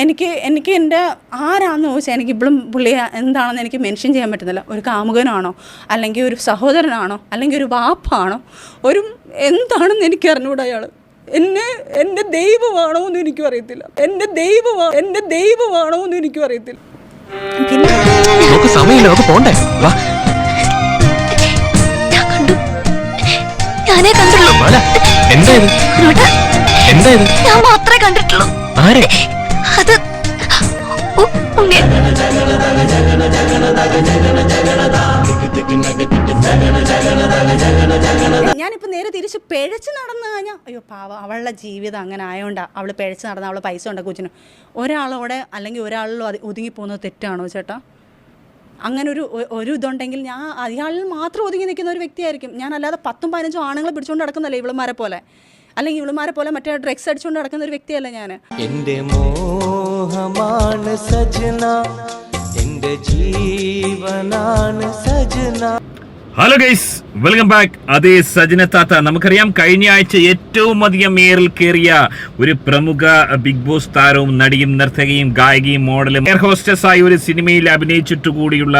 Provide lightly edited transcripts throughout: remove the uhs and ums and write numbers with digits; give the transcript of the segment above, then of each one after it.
എനിക്ക് എൻ്റെ ആരാണെന്ന് ചോദിച്ചാൽ എനിക്കിപ്പോഴും പുള്ളി എന്താണെന്ന് എനിക്ക് മെൻഷൻ ചെയ്യാൻ പറ്റുന്നില്ല. ഒരു കാമുകനാണോ, അല്ലെങ്കിൽ ഒരു സഹോദരനാണോ, അല്ലെങ്കിൽ ഒരു വാപ്പാണോ, ഒരു എന്താണെന്ന് എനിക്ക് അറിഞ്ഞൂടാ. അയാൾ എൻ്റെ ദൈവമാണോ എന്ന് എനിക്കും അറിയത്തില്ല. എൻ്റെ ദൈവമാണോ എന്ന് എനിക്കും അറിയത്തില്ല. പിന്നെ ഞാൻ മാത്രമേ കണ്ടിട്ടുള്ളൂ. അത് ഞാനിപ്പോൾ നേരെ തിരിച്ച് പിഴച്ച് നടന്നു കഴിഞ്ഞാൽ അയ്യോ പാവ, അവളുടെ ജീവിതം അങ്ങനെ ആയതുകൊണ്ടാണ് അവൾ പിഴച്ച് നടന്ന, അവൾ പൈസ ഉണ്ടാക്കി കൊച്ചിന്. ഒരാളോടെ അല്ലെങ്കിൽ ഒരാളിലോ ഒതുങ്ങിപ്പോകുന്നത് തെറ്റാണോ ചേട്ടാ? അങ്ങനെ ഒരു ഇതുണ്ടെങ്കിൽ ഞാൻ അയാളിൽ മാത്രം ഒതുങ്ങി നിൽക്കുന്ന ഒരു വ്യക്തിയായിരിക്കും ഞാൻ. അല്ലാതെ 10-15 ആണുങ്ങളെ പിടിച്ചുകൊണ്ട് നടക്കുന്നല്ലേ ഇവളുമാരെ പോലെ, അല്ലെങ്കിൽ ഇവളുമാരെ പോലെ മറ്റേ ഡ്രഗ്സ് അടിച്ചുകൊണ്ട് നടക്കുന്ന ഒരു വ്യക്തിയല്ല ഞാൻ. എൻ്റെ മോഹമാണ് സജന, എൻ്റെ ജീവനാണ് Sajana. Hello guys, welcome back. അതേ സജന താത്ത. നമുക്കറിയാം കഴിഞ്ഞ ആഴ്ച ഏറ്റവും അധികം ഏറിൽ കയറിയ ഒരു പ്രമുഖ ബിഗ് ബോസ് താരവും നടിയും നർത്തകയും ഗായികയും മോഡലും എയർ ഹോസ്റ്റസ് ആയി ഒരു സിനിമയിൽ അഭിനയിച്ചിട്ടുകൂടിയുള്ള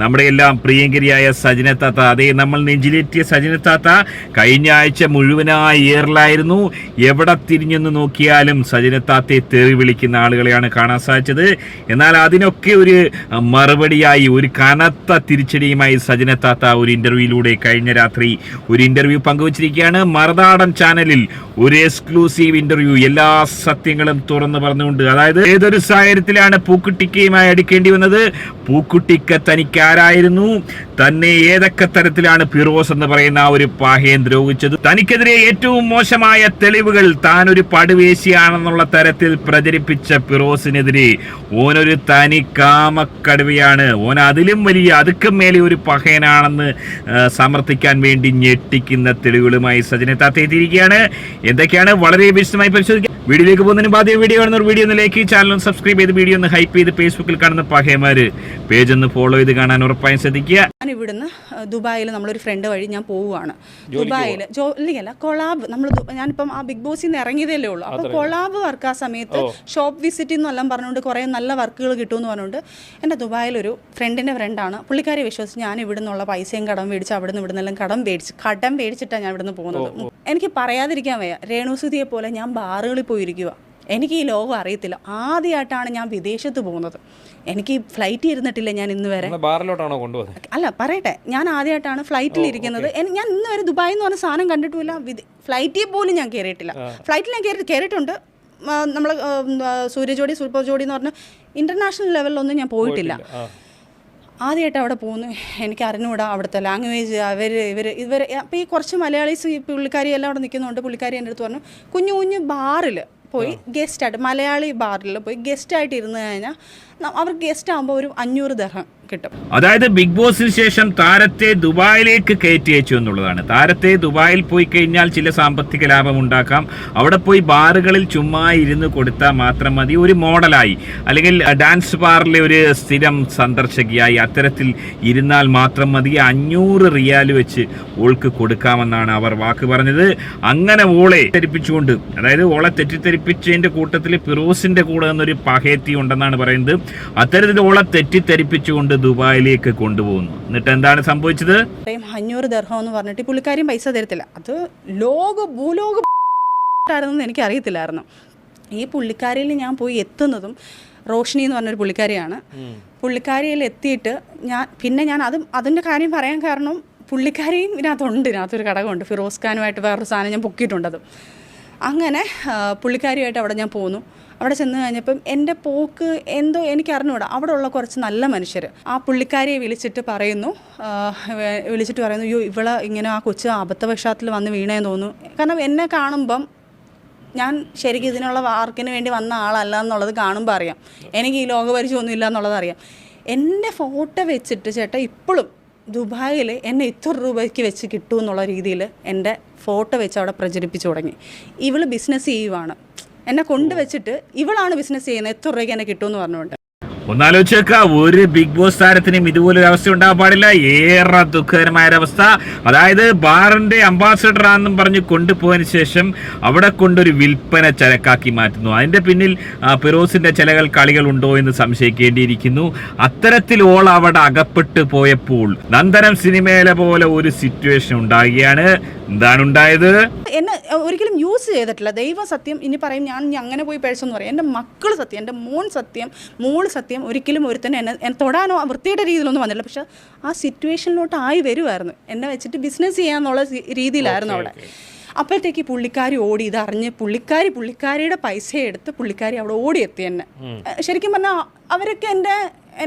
നമ്മുടെ എല്ലാം പ്രിയങ്കരിയായ സജന താത്ത. അതേ, നമ്മൾ നെഞ്ചിലേറ്റിയ സജന താത്ത കഴിഞ്ഞ ആഴ്ച മുഴുവനായി ഏറിലായിരുന്നു. എവിടെ തിരിഞ്ഞെന്ന് നോക്കിയാലും സജന താത്തയെ തെറി വിളിക്കുന്ന ആളുകളെയാണ് കാണാൻ സാധിച്ചത്. എന്നാൽ അതിനൊക്കെ ഒരു മറുപടിയായി, ഒരു കനത്ത തിരിച്ചടിയുമായി സജന താത്ത ഒരു ഇന്റർവ്യൂയിലൂടെ കഴിഞ്ഞ രാത്രി ഒരു ഇന്റർവ്യൂ പങ്കുവച്ചിരിക്കുകയാണ്. മറുനാടൻ ചാനലിൽ ഒരു എക്സ്ക്ലൂസീവ് ഇന്റർവ്യൂ, എല്ലാ സത്യങ്ങളും തുറന്നു പറഞ്ഞുകൊണ്ട്. അതായത് ഏതൊരു സാഹചര്യത്തിലാണ് പൂക്കുട്ടിക്കയുമായി അടുക്കേണ്ടി വന്നത്, പൂക്കുട്ടിക്ക തനിക്കാരായിരുന്നു, തന്നെ ഏതൊക്കെ തരത്തിലാണ് ഫിറോസ് എന്ന് പറയുന്ന ആ ഒരു പാഹയെ ദ്രോഹിച്ചത്, തനിക്കെതിരെ ഏറ്റവും മോശമായ തെളിവുകൾ താൻ ഒരു പടുവേശിയാണെന്നുള്ള തരത്തിൽ പ്രചരിപ്പിച്ച ഫിറോസിനെതിരെ ഓനൊരു തനി കാമക്കടുവയാണ്, ഓൻ അതിലും വലിയ അതുക്കും മേലെ ഒരു പഹയനാണെന്ന് സമർത്ഥിക്കാൻ വേണ്ടി ഞെട്ടിക്കുന്ന തെളിവുകളുമായി സജന താത്ത എത്തിയിരിക്കുകയാണ്. എന്തൊക്കെയാണ് വളരെ വിശദമായി പരിശോധിക്കാം. വീഡിയോയിലേക്ക് പോകുന്നതിന് ആദ്യം വീഡിയോ കാണുന്ന വീഡിയോ ഒന്ന് ലൈക്ക്, ചാനൽ സബ്സ്ക്രൈബ് ചെയ്ത് വീഡിയോ ഒന്ന് ഹൈപ്പ് ചെയ്ത് ഫേസ്ബുക്കിൽ കാണുന്ന പഹയമാര് പേജ് ഒന്ന് ഫോളോ ചെയ്ത് കാണാൻ ഉറപ്പായും ശ്രദ്ധിക്കുക. ഞാൻ ഇവിടുന്ന് ദുബായിൽ നമ്മളൊരു ഫ്രണ്ട് വഴി ഞാൻ പോവുകയാണ്. ദുബായിൽ ജോലിയല്ല, കൊളാബ്. ഞാനിപ്പം ആ ബിഗ് ബോസിൽ നിന്ന് ഇറങ്ങിയതല്ലേ ഉള്ളൂ. അപ്പോൾ കൊളാബ് വർക്ക് ആ സമയത്ത് ഷോപ്പ് വിസിറ്റ് എന്നെല്ലാം പറഞ്ഞുകൊണ്ട് കുറേ നല്ല വർക്കുകൾ കിട്ടുമെന്ന് പറഞ്ഞുകൊണ്ട് എൻ്റെ ദുബായിലൊരു ഫ്രണ്ടിൻ്റെ ഫ്രണ്ടാണ്. പുള്ളിക്കാരെ വിശ്വസിച്ച് ഞാൻ ഇവിടെ നിന്നുള്ള പൈസയും കടം മേടിച്ച് അവിടെ നിന്ന് ഇവിടെ നിന്നെല്ലാം കടം മേടിച്ചിട്ടാണ് ഞാൻ ഇവിടുന്ന് പോകുന്നത്. എനിക്ക് പറയാതിരിക്കാൻ വയ്യ, രേണുസുതിയെ പോലെ ഞാൻ ബാറുകളിൽ പോയിരിക്കുക. എനിക്ക് ഈ ലോകം അറിയത്തില്ല. ആദ്യമായിട്ടാണ് ഞാൻ വിദേശത്ത് പോകുന്നത്. എനിക്ക് ഫ്ലൈറ്റിൽ ഇരുന്നിട്ടില്ല ഞാൻ ഇന്ന് വരെ. ബാറിലോട്ടാണോ കൊണ്ടുപോകുന്നത്? അല്ല, പറയട്ടെ, ഞാൻ ആദ്യമായിട്ടാണ് ഫ്ലൈറ്റിൽ ഇരിക്കുന്നത്. ഞാൻ ഇന്ന് വരെ ദുബായ് എന്ന് പറഞ്ഞ സാധനം കണ്ടിട്ടുമില്ല. ഫ്ലൈറ്റിൽ പോലും ഞാൻ കയറിയിട്ടില്ല. ഫ്ലൈറ്റിൽ ഞാൻ കയറിയിട്ടുണ്ട്. നമ്മൾ സൂര്യജോടി സൂപ്പർ ജോഡി എന്ന് പറഞ്ഞ ഇൻ്റർനാഷണൽ ലെവലിലൊന്നും ഞാൻ പോയിട്ടില്ല. ആദ്യമായിട്ട് അവിടെ പോകുന്നു. എനിക്ക് അറിഞ്ഞുകൂടാ അവിടുത്തെ ലാംഗ്വേജ്. ഇവർ അപ്പോൾ ഈ കുറച്ച് മലയാളീസ് ഈ പുള്ളിക്കാരി എല്ലാം അവിടെ നിൽക്കുന്നുണ്ട്. പുള്ളിക്കാരി എൻ്റെ അടുത്ത് പറഞ്ഞു, കുഞ്ഞു കുഞ്ഞു ബാറിൽ പോയി ഗസ്റ്റായിട്ട്, മലയാളി ബാറിൽ പോയി ഗസ്റ്റായിട്ട് ഇരുന്ന് കഴിഞ്ഞാൽ അവർക്ക് ഗസ്റ്റ് ആകുമ്പോൾ ഒരു 500 ദിർഹം കിട്ടും. അതായത് ബിഗ് ബോസിന് ശേഷം താരത്തെ ദുബായിലേക്ക് കയറ്റി അയച്ചു എന്നുള്ളതാണ്. താരത്തെ ദുബായിൽ പോയി കഴിഞ്ഞാൽ ചില സാമ്പത്തിക ലാഭം ഉണ്ടാക്കാം. അവിടെ പോയി ബാറുകളിൽ ചുമ്മാ ഇരുന്ന് കൊടുത്താൽ മാത്രം മതി. ഒരു മോഡലായി അല്ലെങ്കിൽ ഡാൻസ് ബാറിലെ ഒരു സ്ഥിരം സന്ദർശകയായി അത്തരത്തിൽ ഇരുന്നാൽ മാത്രം മതി. 500 റിയാൽ വെച്ച് ഓൾക്ക് കൊടുക്കാമെന്നാണ് അവർ വാക്ക് പറഞ്ഞത്. അങ്ങനെ ഓളെ തെറ്റിപ്പിച്ചുകൊണ്ട്, അതായത് ഓളെ തെറ്റിദ്ധരിപ്പിച്ചതിന്റെ കൂട്ടത്തിൽ ഫിറോസിന്റെ കൂടെ എന്നൊരു പഹേത്തി ഉണ്ടെന്നാണ് പറയുന്നത്. അത്തരത്തിൽ ഓളെ തെറ്റിദ്ധരിപ്പിച്ചുകൊണ്ട് ദുബായിലേക്ക് കൊണ്ടുപോകുന്നു. എന്നിട്ട് എന്താണ് സംഭവിച്ചത്? 500 ദിർഹം എന്ന് പറഞ്ഞിട്ട് പുള്ളിക്കാരിയും പൈസ തരത്തില്ല. അത് ഭൂലോക ആണെന്ന് എനിക്ക് അറിയത്തില്ലായിരുന്നു. ഈ പുള്ളിക്കാരിയിൽ ഞാൻ പോയി എത്തുന്നതും റോഷിനി എന്ന് പറഞ്ഞൊരു പുള്ളിക്കാരിയാണ്. പുള്ളിക്കാരിയിൽ എത്തിയിട്ട് ഞാൻ അതിൻ്റെ കാര്യം പറയാൻ കാരണം പുള്ളിക്കാരിയും ഇതിനകത്തൊരു ഘടകമുണ്ട്. ഫിറോസ് ഖാനുമായിട്ട് വേറൊരു സാധനം ഞാൻ പൊക്കിയിട്ടുണ്ടത്. അങ്ങനെ പുള്ളിക്കാരിയായിട്ട് അവിടെ ഞാൻ പോന്നു. അവിടെ ചെന്ന് കഴിഞ്ഞപ്പം എൻ്റെ പോക്ക് എന്തോ എനിക്ക് അറിഞ്ഞൂടാ. അവിടെ ഉള്ള കുറച്ച് നല്ല മനുഷ്യർ ആ പുള്ളിക്കാരിയെ വിളിച്ചിട്ട് പറയുന്നു, അയ്യോ ഇവളെ ഇങ്ങനെ ആ കൊച്ച് അബദ്ധവശാത്തിൽ വന്ന് വീണേന്ന് തോന്നുന്നു. കാരണം എന്നെ കാണുമ്പം ഞാൻ ശരിക്കും ഇതിനുള്ള വാർക്കിന് വേണ്ടി വന്ന ആളല്ല എന്നുള്ളത് കാണുമ്പോൾ അറിയാം. എനിക്ക് ഈ ലോകപരിചയമൊന്നും ഇല്ല എന്നുള്ളത് അറിയാം. എൻ്റെ ഫോട്ടോ വെച്ചിട്ട് ചേട്ടാ ഇപ്പോഴും ദുബായിൽ എന്നെ ഇത്ര രൂപയ്ക്ക് വെച്ച് കിട്ടും എന്നുള്ള രീതിയിൽ എൻ്റെ ഫോട്ടോ വെച്ച് അവിടെ പ്രചരിപ്പിച്ചു തുടങ്ങി. ഇവള് ബിസിനസ് ചെയ്യുവാണ്, എന്നെ കൊണ്ടുവച്ചിട്ട് ഇവളാണ് ബിസിനസ് ചെയ്യുന്നത്, എത്ര രൂപയ്ക്ക് എന്നെ കിട്ടുമെന്ന് പറഞ്ഞുകൊണ്ട്. ഒന്നാലോചിക്ക, ഒരു ബിഗ് ബോസ് താരത്തിനും ഇതുപോലൊരു അവസ്ഥ ഉണ്ടാകാൻ പാടില്ല. ഏറെ ദുഃഖകരമായ ഒരവസ്ഥ. അതായത് ബാറിന്റെ അംബാസഡർ ആണെന്നും പറഞ്ഞ് കൊണ്ടുപോയതിനു ശേഷം അവിടെ കൊണ്ടൊരു വിൽപ്പന ചരക്കാക്കി മാറ്റുന്നു. അതിന്റെ പിന്നിൽ ഫിറോസിന്റെ ചില കളികൾ ഉണ്ടോ എന്ന് സംശയിക്കേണ്ടിയിരിക്കുന്നു. അത്തരത്തിൽ ഓൾ അവിടെ അകപ്പെട്ടു പോയപ്പോൾ നന്ദനം സിനിമയിലെ പോലെ ഒരു സിറ്റുവേഷൻ ഉണ്ടാകുകയാണ്. എന്താണ് ഉണ്ടായത്? എന്നെ ഒരിക്കലും യൂസ് ചെയ്തിട്ടില്ല. ദൈവം സത്യം, ഇനി പറയും ഞാൻ അങ്ങനെ പോയി പഴിച്ചെന്ന് പറയും. എൻ്റെ മക്കൾ സത്യം, എൻ്റെ മോൻ സത്യം, മോള് സത്യം, ഒരിക്കലും ഒരുത്തന്നെ എന്നെ തൊടാനോ വൃത്തിയുടെ രീതിയിലൊന്നും വന്നില്ല. പക്ഷെ ആ സിറ്റുവേഷനിലോട്ട് ആയി വരുമായിരുന്നു. എന്നെ വെച്ചിട്ട് ബിസിനസ് ചെയ്യാന്നുള്ള രീതിയിലായിരുന്നു അവിടെ. അപ്പോഴത്തേക്ക് പുള്ളിക്കാരി ഓടി, ഇതറിഞ്ഞ് പുള്ളിക്കാരിയുടെ പൈസ എടുത്ത് പുള്ളിക്കാരി അവിടെ ഓടിയെത്തി എന്നെ. ശരിക്കും പറഞ്ഞാൽ അവരൊക്കെ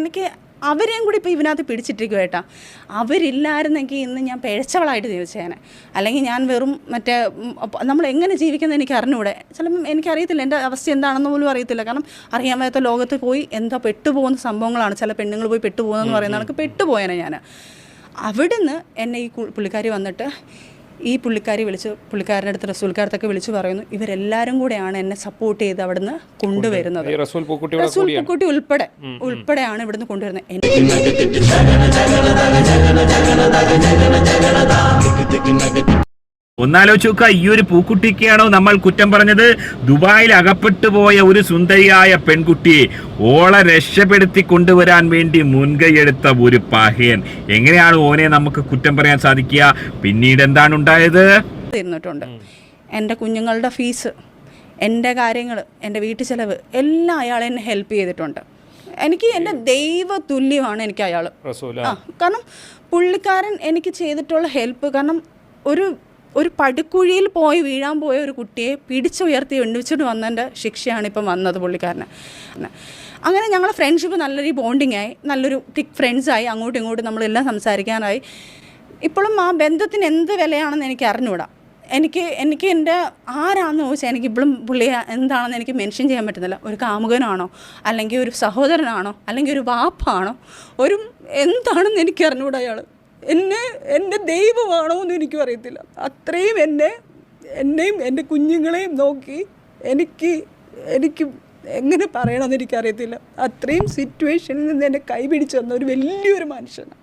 എനിക്ക് അവരെയും കൂടി ഇപ്പോൾ ഇതിനകത്ത് പിടിച്ചിട്ടിരിക്കും കേട്ടോ. അവരില്ലായിരുന്നെങ്കിൽ ഇന്ന് ഞാൻ പിഴച്ചവളായിട്ട് ജീവിച്ചേനെ. അല്ലെങ്കിൽ ഞാൻ വെറും നമ്മൾ എങ്ങനെ ജീവിക്കുന്നത് എനിക്ക് അറിഞ്ഞൂടെ. ചിലപ്പം എനിക്കറിയത്തില്ല, എൻ്റെ അവസ്ഥ എന്താണെന്ന് പോലും അറിയത്തില്ല. കാരണം അറിയാൻ വയ്യാത്ത ലോകത്ത് പോയി എന്താ പെട്ടുപോകുന്ന സംഭവങ്ങളാണ് ചില പെണ്ണുങ്ങൾ പോയി പെട്ടുപോകുന്നതെന്ന് പറയുന്ന കണക്ക് പെട്ടുപോയേനെ ഞാൻ. അവിടുന്ന് എന്നെ ഈ പുള്ളിക്കാരി വന്നിട്ട് ഈ പുള്ളിക്കാരി വിളിച്ച് പുള്ളിക്കാരുടെ അടുത്ത് റസൂൽക്കാരത്തൊക്കെ വിളിച്ച് പറയുന്നു, ഇവരെല്ലാവരും കൂടെയാണ് എന്നെ സപ്പോർട്ട് ചെയ്ത് അവിടുന്ന് കൊണ്ടുവരുന്നത്. റസൂൽ പൂക്കുട്ടി ഉൾപ്പെടെയാണ് ഇവിടുന്ന് കൊണ്ടുവരുന്നത്. ഒന്നാലോചിച്ച് നോക്കുക, ഈ ഒരു പൂക്കുട്ടിക്കാണോ നമ്മൾ കുറ്റം പറഞ്ഞത്? ദുബായിൽ അകപ്പെട്ടു പോയ ഒരു സുന്ദരിയായ പെൺകുട്ടിയെ ഓളെ രക്ഷപ്പെടുത്തി കൊണ്ടുവരാൻ വേണ്ടി മുൻകൈയെടുത്ത ഒരു പഹയൻ. എങ്ങനെയാണ് ഓനെ നമുക്ക് കുറ്റം പറയാൻ സാധിക്കുക? പിന്നീട് എന്താണ് ഉണ്ടായത്? തന്നിട്ടുണ്ട്. എൻ്റെ കുഞ്ഞുങ്ങളുടെ ഫീസ്, എൻ്റെ കാര്യങ്ങൾ, എൻ്റെ വീട്ടു ചെലവ് എല്ലാം അയാൾ എന്നെ ഹെൽപ്പ് ചെയ്തിട്ടുണ്ട്. എനിക്ക് എൻ്റെ ദൈവ തുല്യമാണ് എനിക്ക് അയാൾ. കാരണം പുള്ളിക്കാരൻ എനിക്ക് ചെയ്തിട്ടുള്ള ഹെൽപ്പ്, കാരണം ഒരു പടുക്കുഴിയിൽ പോയി വീഴാൻ പോയ ഒരു കുട്ടിയെ പിടിച്ചുയർത്തി എണ്ണിച്ചിട്ട് വന്നതിൻ്റെ ശിക്ഷയാണ് ഇപ്പം വന്നത് പുള്ളിക്കാരന്. അങ്ങനെ ഞങ്ങൾ ഫ്രണ്ട്ഷിപ്പ് നല്ലൊരു ബോണ്ടിങ് ആയി, നല്ലൊരു തിക് ഫ്രണ്ട്സായി, അങ്ങോട്ടും ഇങ്ങോട്ടും നമ്മളെല്ലാം സംസാരിക്കാനായി. ഇപ്പോഴും ആ ബന്ധത്തിന് എന്ത് വിലയാണെന്ന് എനിക്ക് അറിഞ്ഞുകൂടാ. എനിക്ക് എൻ്റെ ആരാണെന്ന് ചോദിച്ചാൽ എനിക്കിപ്പോഴും പുള്ളിയെ എന്താണെന്ന് എനിക്ക് മെൻഷൻ ചെയ്യാൻ പറ്റുന്നില്ല. ഒരു കാമുകനാണോ, അല്ലെങ്കിൽ ഒരു സഹോദരനാണോ, അല്ലെങ്കിൽ ഒരു വാപ്പാണോ, എന്താണെന്ന് എനിക്ക് അറിഞ്ഞുകൂടാ. അയാൾ എൻ്റെ ദൈവമാണോ എന്ന് എനിക്കും അറിയത്തില്ല. അത്രയും എന്നെയും എൻ്റെ കുഞ്ഞുങ്ങളെയും നോക്കി എനിക്ക് എങ്ങനെ പറയണമെന്ന് എനിക്കറിയത്തില്ല. അത്രയും സിറ്റുവേഷനിൽ നിന്ന് എന്നെ കൈപിടിച്ച് തന്ന ഒരു വലിയൊരു മനുഷ്യനാണ്.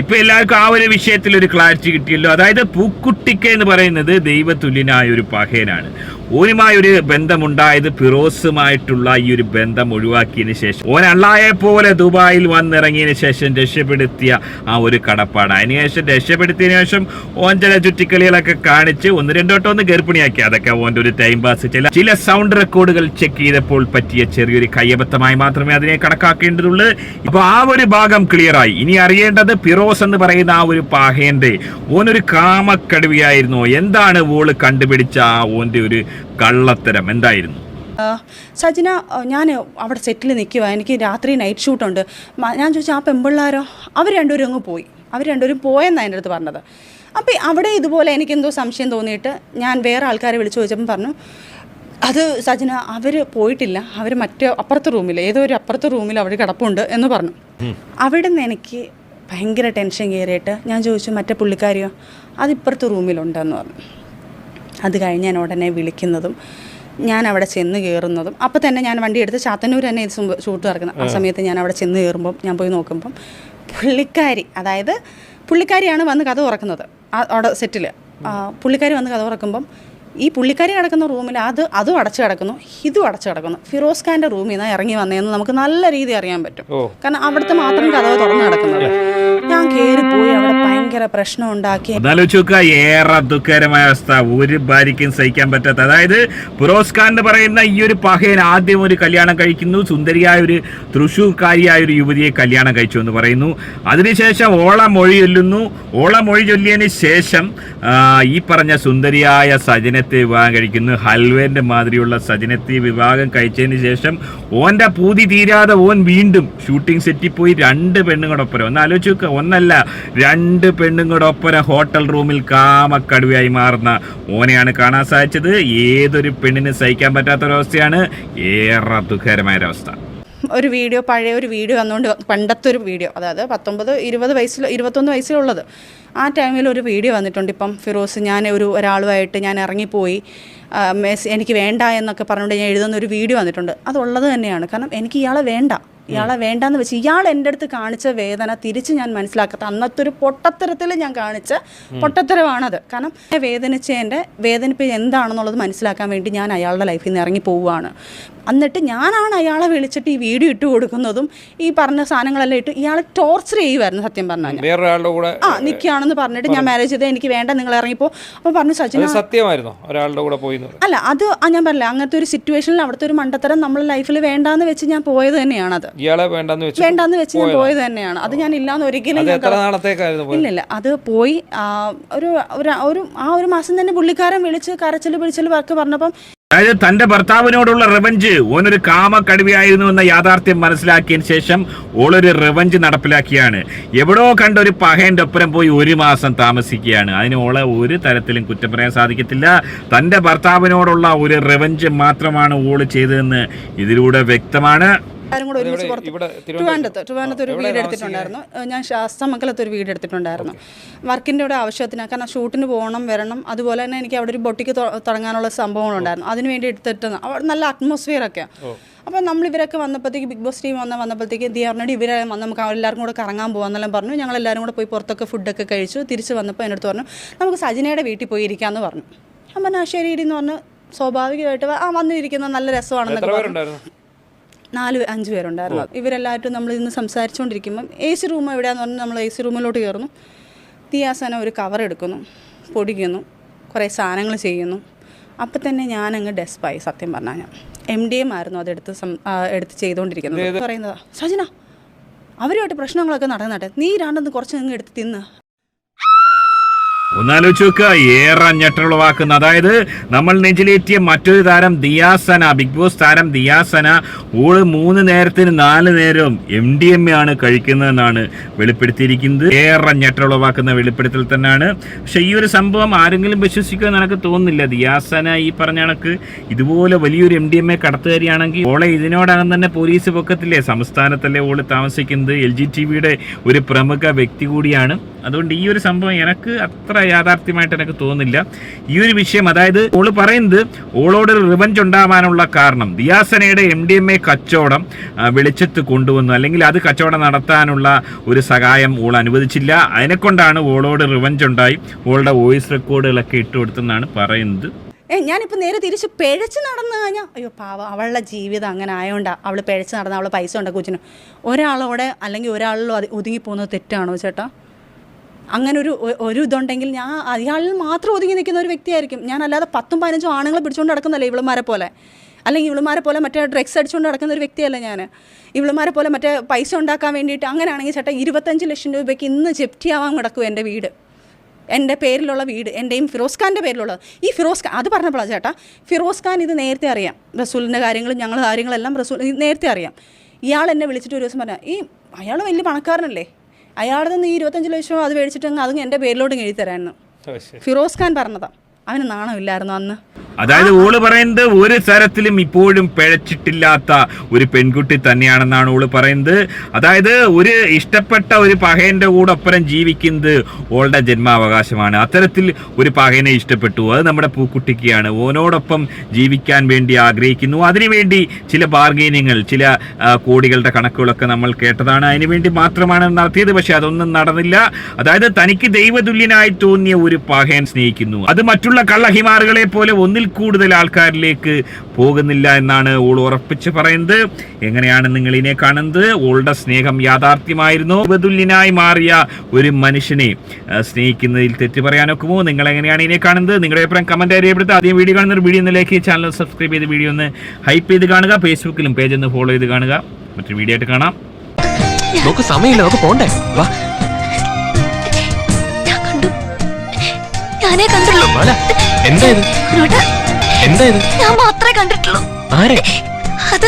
ഇപ്പൊ എല്ലാവർക്കും ആ ഒരു വിഷയത്തിൽ ഒരു ക്ലാരിറ്റി കിട്ടിയല്ലോ. അതായത് പൂക്കുട്ടിക്ക എന്ന് പറയുന്നത് ദൈവതുല്യനായ ഒരു പഹയനാണ്. ഓനുമായൊരു ബന്ധമുണ്ടായത് ഫിറോസുമായിട്ടുള്ള ഈ ഒരു ബന്ധം ഒഴിവാക്കിയതിന് ശേഷം ഓൻ അള്ളായെ പോലെ ദുബായിൽ വന്നിറങ്ങിയതിന് ശേഷം രക്ഷപ്പെടുത്തിയ ആ ഒരു കടപ്പാട്. അതിനുശേഷം രക്ഷപ്പെടുത്തിയതിനു ശേഷം ഓൻ ചില ചുറ്റിക്കളികളൊക്കെ കാണിച്ച് ഒന്ന് ഗർഭിണിയാക്കി. അതൊക്കെ ഓൻ്റെ ഒരു ടൈം പാസ്. ചില സൗണ്ട് റെക്കോർഡുകൾ ചെക്ക് ചെയ്തപ്പോൾ പറ്റിയ ചെറിയൊരു കയ്യബദ്ധമായി മാത്രമേ അതിനെ കണക്കാക്കേണ്ടതുള്ളൂ. ഇപ്പൊ ആ ഒരു ഭാഗം ക്ലിയറായി. ഇനി അറിയേണ്ടത് ഫിറോസ് എന്ന് പറയുന്ന ആ ഒരു പാഹേന്റെ ഓനൊരു കാമക്കടുവിയായിരുന്നോ? എന്താണ് ഓള് കണ്ടുപിടിച്ച ആ ഓൻ്റെ ഒരു കള്ളത്തരം എന്തായിരുന്നു? സജിന, ഞാൻ അവിടെ സെറ്റിൽ നിൽക്കുക, എനിക്ക് രാത്രി നൈറ്റ് ഷൂട്ടുണ്ട്. ഞാൻ ചോദിച്ചാൽ ആ പെമ്പിള്ളാരോ? അവർ രണ്ടുപേരും അങ്ങ് പോയി. അവർ രണ്ടുപേരും പോയെന്നാണ് എൻ്റെ അടുത്ത് പറഞ്ഞത്. അപ്പോൾ അവിടെ ഇതുപോലെ എനിക്കെന്തോ സംശയം തോന്നിയിട്ട് ഞാൻ വേറെ ആൾക്കാരെ വിളിച്ചു ചോദിച്ചപ്പോൾ പറഞ്ഞു, അത് സജിന അവർ പോയിട്ടില്ല, അവർ അപ്പുറത്തെ റൂമിൽ, ഏതോ ഒരു അപ്പുറത്തെ റൂമിൽ അവർ കിടപ്പുണ്ട് എന്ന് പറഞ്ഞു. അവിടെ നിന്ന് എനിക്ക് ഭയങ്കര ടെൻഷൻ കയറിയിട്ട് ഞാൻ ചോദിച്ചു, മറ്റേ പുള്ളിക്കാരിയോ? അതിപ്പുറത്തെ റൂമിലുണ്ടെന്ന് പറഞ്ഞു. അത് കഴിഞ്ഞ് ഞാൻ ഉടനെ വിളിക്കുന്നതും ഞാൻ അവിടെ ചെന്ന് കയറുന്നതും അപ്പോൾ തന്നെ ഞാൻ വണ്ടി എടുത്ത് ചാത്തന്നൂർ തന്നെ ഇത് ഷൂട്ട് നടക്കുന്നത്. ആ സമയത്ത് ഞാൻ അവിടെ ചെന്ന് കയറുമ്പം ഞാൻ പോയി നോക്കുമ്പം പുള്ളിക്കാരിയാണ് വന്ന് കഥ തുറക്കുന്നത്. അവിടെ സെറ്റിൽ പുള്ളിക്കാരി വന്ന് കഥ തുറക്കുമ്പം ഈ പുള്ളിക്കാരി കിടക്കുന്ന റൂമിൽ അതും അടച്ചു കിടക്കുന്നു, ഇതും അടച്ചു കിടക്കുന്നു. ഫിറോസ് ഖാൻ്റെ റൂമിൽ നിന്നാണ് ഇറങ്ങി വന്നതെന്ന് നമുക്ക് നല്ല രീതിയിൽ അറിയാൻ പറ്റും. കാരണം അവിടുത്തെ മാത്രം കഥ തുറന്നു കിടക്കുന്നത്. ഞാൻ കയറിപ്പോയി അവിടെ ഭയങ്കര പ്രശ്നം ഉണ്ടാക്കി. ഏറെ ദുഃഖകരമായ അവസ്ഥ, ഒരു ഭാര്യയ്ക്കും സഹിക്കാൻ പറ്റാത്ത. അതായത് ഫിറോസ് ഖാൻ എന്ന് പറയുന്ന ഈ ഒരു പഹയൻ ആദ്യം ഒരു കല്യാണം കഴിക്കുന്നു, സുന്ദരിയായ ഒരു തൃശ്ശൂർക്കാരിയായ ഒരു യുവതിയെ കല്യാണം കഴിച്ചു എന്ന് പറയുന്നു. അതിനുശേഷം ഓള മൊഴി ചൊല്ലിയതിന് ശേഷം ഈ പറഞ്ഞ സുന്ദരിയായ സജനത്തെ വിവാഹം കഴിക്കുന്നു. ഹൽവേന്റെ മാതിരിയുള്ള സജനത്തെ വിവാഹം കഴിച്ചതിന് ശേഷം ഓന്റെ പൂതി തീരാതെ ഓൻ വീണ്ടും ഷൂട്ടിംഗ് സെറ്റിൽ പോയി 2 പെണ്ണുങ്ങളൊപ്പരം, ഒന്ന് ആലോചിച്ച് നോക്കുക, ഒന്നല്ല 2 പെണ്ണുങ്ങളൊപ്പരം ഹോട്ടൽ റൂമിൽ കാമക്കടുവയായി മാറുന്ന ഓനെയാണ് കാണാൻ സാധിച്ചത്. ഏതൊരു പെണ്ണിന് സഹിക്കാൻ പറ്റാത്തൊരവസ്ഥയാണ്. ഏറെ ദുഃഖകരമായ ഒരവസ്ഥ. പഴയ ഒരു വീഡിയോ വന്നുകൊണ്ട്, പണ്ടത്തെ ഒരു വീഡിയോ, അതായത് 19-20 വയസ്സിൽ 21 വയസ്സിലുള്ളത്, ആ ടൈമിൽ ഒരു വീഡിയോ വന്നിട്ടുണ്ട്. ഇപ്പം ഫിറോസ് ഞാൻ ഒരാളുമായിട്ട് ഞാൻ ഇറങ്ങിപ്പോയി, എനിക്ക് വേണ്ട എന്നൊക്കെ പറഞ്ഞുകൊണ്ട് ഞാൻ എഴുതുന്ന ഒരു വീഡിയോ വന്നിട്ടുണ്ട്. അതുള്ളത് തന്നെയാണ്. കാരണം എനിക്ക് ഇയാളെ വേണ്ടാന്ന് വെച്ച് ഇയാൾ എൻ്റെ അടുത്ത് കാണിച്ച വേദന തിരിച്ച് ഞാൻ മനസ്സിലാക്കാത്ത അന്നത്തെ ഒരു പൊട്ടത്തരത്തിൽ ഞാൻ കാണിച്ച പൊട്ടത്തരമാണത്. കാരണം വേദനിപ്പ് എന്താണെന്നുള്ളത് മനസ്സിലാക്കാൻ വേണ്ടി ഞാൻ അയാളുടെ ലൈഫിൽ നിന്ന് ഇറങ്ങി പോവുകയാണ്. എന്നിട്ട് ഞാനാണ് അയാളെ വിളിച്ചിട്ട് ഈ വീഡിയോ ഇട്ട് കൊടുക്കുന്നതും ഈ പറഞ്ഞ സാധനങ്ങളെല്ലാം ഇട്ട് ഇയാളെ ടോർച്ചർ ചെയ്യുമായിരുന്നു. സത്യം പറഞ്ഞാൽ നിൽക്കുകയാണെന്ന് പറഞ്ഞിട്ട് ഞാൻ മാരേജ് ചെയ്ത് എനിക്ക് വേണ്ട, നിങ്ങൾ ഇറങ്ങിപ്പോ. അപ്പോൾ പറഞ്ഞു സച്ചിന സത്യമായിരുന്നു ഒരാളുടെ കൂടെ പോയി. അല്ല, അത് ഞാൻ പറഞ്ഞില്ല, അങ്ങനത്തെ ഒരു സിറ്റുവേഷനിൽ അവിടുത്തെ ഒരു മണ്ടത്തരം നമ്മളെ ലൈഫിൽ വേണ്ടാന്ന് വെച്ച് ഞാൻ പോയത് തന്നെയാണത്. വേണ്ടാന്ന് വെച്ച് ഞാൻ പോയത് തന്നെയാണ്. അത് ഞാൻ ഇല്ലാന്ന് ഒരിക്കലും ഇല്ലില്ല. അത് പോയി ഒരു മാസം തന്നെ പുള്ളിക്കാരൻ വിളിച്ച് കരച്ചിൽ വർക്ക് പറഞ്ഞപ്പം, അതായത് തന്റെ ഭർത്താവിനോടുള്ള റിവഞ്ച് ഓനൊരു കാമക്കടുവയായിരുന്നു എന്ന യാഥാർത്ഥ്യം മനസ്സിലാക്കിയതിന് ശേഷം ഓളൊരു റിവഞ്ച് നടപ്പിലാക്കിയാണ്. എവിടോ കണ്ട ഒരു പഹേന്റെ ഒപ്പരം പോയി 1 മാസം താമസിക്കുകയാണ്. അതിന് ഓളെ ഒരു തരത്തിലും കുറ്റം പറയാൻ സാധിക്കത്തില്ല. തന്റെ ഭർത്താവിനോടുള്ള ഒരു റിവഞ്ച് മാത്രമാണ് ഓള് ചെയ്തതെന്ന് ഇതിലൂടെ വ്യക്തമാണ്. എല്ലാവരും കൂടെ ഒരുമിച്ച് ട്രിവാൻഡ്രത്ത് ഒരു വീട് എടുത്തിട്ടുണ്ടായിരുന്നു. ഞാൻ ശാസ്തമംഗലത്ത് ഒരു വീട് എടുത്തിട്ടുണ്ടായിരുന്നു. വർക്കിൻ്റെ ഇവിടെ ആവശ്യത്തിന്, കാരണം ഷൂട്ടിന് പോകണം വരണം. അതുപോലെ തന്നെ എനിക്ക് അവിടെ ഒരു ബൊട്ടിക്ക് തുടങ്ങാനുള്ള സംഭവങ്ങളുണ്ടായിരുന്നു. അതിന് വേണ്ടി എടുത്തിട്ട് നല്ല അറ്റ്മോസ്ഫിയറൊക്കെ. അപ്പോൾ നമ്മൾ ഇവരൊക്കെ വന്നപ്പോഴത്തേക്ക് ബിഗ് ബോസ് ടീം വന്നപ്പോഴത്തേക്ക് പറഞ്ഞിട്ട് ഇവരെ നമുക്ക് എല്ലാവർക്കും കൂടെ കറങ്ങാൻ പോകാമെന്നെല്ലാം പറഞ്ഞു. ഞങ്ങൾ എല്ലാവരും കൂടെ പോയി പുറത്തൊക്കെ ഫുഡൊക്കെ കഴിച്ചു. തിരിച്ച് വന്നപ്പോൾ എൻ്റെ അടുത്ത് പറഞ്ഞു നമുക്ക് സജിനയുടെ വീട്ടിൽ പോയി ഇരിക്കാമെന്ന് പറഞ്ഞു. ഞാൻ പറഞ്ഞു ശരി എന്ന് പറഞ്ഞ് സ്വാഭാവികമായിട്ട് വന്നിരിക്കുന്നത് നല്ല രസമാണെന്നൊക്കെ പറഞ്ഞു. 4-5 പേരുണ്ടായിരുന്നു. ഇവരെല്ലാവരും നമ്മൾ ഇന്ന് സംസാരിച്ചുകൊണ്ടിരിക്കുമ്പം AC റൂം എവിടെയാണെന്ന് പറഞ്ഞാൽ നമ്മൾ AC റൂമിലോട്ട് കയറുന്നു. ദിയാസന ഒരു കവർ എടുക്കുന്നു, പൊടിക്കുന്നു, കുറേ സാധനങ്ങൾ ചെയ്യുന്നു. അപ്പം തന്നെ ഞാനങ്ങ് ഡെസ്പായി. സത്യം പറഞ്ഞാൽ ഞാൻ MDM ആയിരുന്നു എടുത്ത് ചെയ്തുകൊണ്ടിരിക്കുന്നത്. പറയുന്നതാ സജിന അവരുമായിട്ട് പ്രശ്നങ്ങളൊക്കെ നടന്നട്ടെ, നീ രണ്ടെന്ന് കുറച്ച് നിങ്ങൾ എടുത്ത് തിന്ന്. ഒന്നാലോചിച്ച് നോക്കുക, ഏറെ ഞെട്ടലുളവാക്കുന്ന, അതായത് നമ്മൾ നെഞ്ചിലേറ്റിയ മറ്റൊരു താരം ദിയാസന, ബിഗ് ബോസ് താരം ദിയാസന, ഓള് 3 നേരത്തിന് 4 നേരവും MDMA ആണ് കഴിക്കുന്നതെന്നാണ് വെളിപ്പെടുത്തിയിരിക്കുന്നത്. ഏറെ ഞെട്ടലുളവാക്കുന്ന വെളിപ്പെടുത്തൽ തന്നെയാണ്. പക്ഷെ ഈ ഒരു സംഭവം ആരെങ്കിലും വിശ്വസിക്കുമെന്ന് എനിക്ക് തോന്നുന്നില്ല. ദിയാസന ഈ പറഞ്ഞ കണക്ക് ഇതുപോലെ വലിയൊരു MDMA കടത്തുകാരിയാണെങ്കിൽ ഓളെ ഇതിനോടകം തന്നെ പോലീസ് പൊക്കത്തില്ലേ. സംസ്ഥാനത്തല്ലേ ഓള് താമസിക്കുന്നത്, LGTVയുടെ ഒരു പ്രമുഖ വ്യക്തി കൂടിയാണ്. അതുകൊണ്ട് ഈ ഒരു സംഭവം എനിക്ക് അത്ര യാഥാർത്ഥ്യമായിട്ട് എനിക്ക് തോന്നുന്നില്ല. ഈ ഒരു വിഷയം, അതായത് ഓള് പറയുന്നത് ഓളോട് റിവഞ്ച് ഉണ്ടാവാനുള്ള കാരണം ദിയാസനയുടെ MDMA കച്ചവടം വെളിച്ചത്ത് കൊണ്ടുവന്നു, അല്ലെങ്കിൽ അത് കച്ചവടം നടത്താനുള്ള ഒരു സഹായം ഓൾ അനുവദിച്ചില്ല. അതിനെക്കൊണ്ടാണ് ഓളോട് റിവഞ്ച് ഉണ്ടായി ഓളുടെ വോയിസ് റെക്കോർഡുകളൊക്കെ ഇട്ട് കൊടുത്തെന്നാണ് പറയുന്നത്. ഞാനിപ്പോൾ നേരെ തിരിച്ച് പിഴച്ച് നടന്നു കഴിഞ്ഞാൽ അയ്യോ പാവ, അവളുടെ ജീവിതം അങ്ങനെ ആയതുകൊണ്ടാണ് അവൾ പിഴച്ച് നടന്ന, അവൾ പൈസ ഉണ്ടാക്കി കൊച്ചിന്. ഒരാളോടെ അല്ലെങ്കിൽ ഒരാളിലും ഒതുങ്ങിപ്പോകുന്നത് തെറ്റാണോ ചേട്ടാ? അങ്ങനെ ഒരു ഇതുണ്ടെങ്കിൽ ഞാൻ അയാളിൽ മാത്രം ഒതുങ്ങി നിൽക്കുന്ന ഒരു വ്യക്തിയായിരിക്കും ഞാൻ. അല്ലാതെ 10-15 ആണുങ്ങളെ പിടിച്ചുകൊണ്ട് നടക്കുന്നല്ലേ ഇവളുമാരെ പോലെ, അല്ലെങ്കിൽ ഇവളുമാരെ പോലെ മറ്റേ ഡ്രഗ്സ് അടിച്ചുകൊണ്ട് നടക്കുന്ന ഒരു വ്യക്തിയല്ല ഞാൻ. ഇവളുമാരെ പോലെ മറ്റേ പൈസ ഉണ്ടാക്കാൻ വേണ്ടിയിട്ട് അങ്ങനെയാണെങ്കിൽ ചേട്ടാ 25 ലക്ഷം രൂപയ്ക്ക് ഇന്ന് ജപ്തിയാവാൻ കിടക്കും എൻ്റെ വീട്, എൻ്റെ പേരിലുള്ള വീട്, എൻ്റെയും ഫിറോസ് ഖാൻ്റെ പേരിലുള്ളത്. ഈ ഫിറോസ് ഖാൻ അത് പറഞ്ഞപ്പോഴാണ് ചേട്ടാ, ഫിറോസ് ഖാൻ ഇത് നേരത്തെ അറിയാം. റസൂലിൻ്റെ കാര്യങ്ങളും ഞങ്ങൾ കാര്യങ്ങളെല്ലാം റസൂൽ നേരത്തെ അറിയാം. ഇയാൾ എന്നെ വിളിച്ചിട്ട് ഒരു ദിവസം പറഞ്ഞാൽ അയാൾ വലിയ പണക്കാരനല്ലേ, അയാളുടെ നിന്ന് ഈ 25 ലക്ഷം അത് മേടിച്ചിട്ട് അതും എൻ്റെ പേരിലോട്ട് എഴുതി തരാമെന്ന് ഫിറോസ് ഖാൻ പറഞ്ഞതാ. അവന് നാണമില്ലായിരുന്നു അന്ന്. അതായത് ഓള് പറയുന്നത് ഒരു തരത്തിലും ഇപ്പോഴും പിഴച്ചിട്ടില്ലാത്ത ഒരു പെൺകുട്ടി തന്നെയാണെന്നാണ് ഓള് പറയുന്നത്. അതായത് ഒരു ഇഷ്ടപ്പെട്ട ഒരു പഹയന്റെ കൂടെ ഒപ്പരം ജീവിക്കുന്നത് ഓളുടെ ജന്മാവകാശമാണ്. അത്തരത്തിൽ ഒരു പഹയനെ ഇഷ്ടപ്പെട്ടു, അത് നമ്മുടെ പൂക്കുട്ടിക്കാണ്, ഓനോടൊപ്പം ജീവിക്കാൻ വേണ്ടി ആഗ്രഹിക്കുന്നു. അതിനുവേണ്ടി ചില ബാർഗെയിനിങ്ങൾ, ചില കോടികളുടെ കണക്കുകളൊക്കെ നമ്മൾ കേട്ടതാണ്. അതിനുവേണ്ടി മാത്രമാണ് നടത്തിയത്. പക്ഷെ അതൊന്നും നടന്നില്ല. അതായത് തനിക്ക് ദൈവതുല്യനായി തോന്നിയ ഒരു പഹയൻ സ്നേഹിക്കുന്നു, അത് മറ്റുള്ള കള്ളഹിമാറുകളെ പോലെ ഒന്നിൽ കൂടുതൽ ആൾക്കാരിലേക്ക് പോകുന്നില്ല എന്നാണ് ഓൾ ഉറപ്പിച്ച് പറയുന്നത്. എങ്ങനെയാണ് നിങ്ങൾ ഇതിനെ കാണുന്നത്? ഓളുടെ സ്നേഹം യാഥാർത്ഥ്യമായിരുന്നു. ദൈവതുല്യനായി മാറിയ ഒരു മനുഷ്യനെ സ്നേഹിക്കുന്നതിൽ തെറ്റ് പറയാനൊക്കുമോ? നിങ്ങൾ എങ്ങനെയാണ് ഇതിനെ കാണുന്നത്? നിങ്ങളുടെ അഭിപ്രായം കമന്റ് രേഖപ്പെടുത്തുക. ആദ്യം വീഡിയോ കാണുന്ന വീഡിയോ ഒന്ന് ലൈക്ക്, ചാനൽ സബ്സ്ക്രൈബ് ചെയ്ത് വീഡിയോ ഒന്ന് ഹൈപ്പ് ചെയ്ത് കാണുക. ഫേസ്ബുക്കിലും പേജ് ഒന്ന് ഫോളോ ചെയ്ത് കാണുക. മറ്റൊരു വീഡിയോ ആയിട്ട് കാണാം. നമുക്ക് സമയമില്ല, നമുക്ക് പോണ്ടേ. വാ, ഞാനേ കണ്ടുള്ളൂ. എന്താ ഇത്? എന്താ ഇത്? ഞാൻ മാത്രമേ കണ്ടിട്ടുള്ളൂ. ആരെ? അത്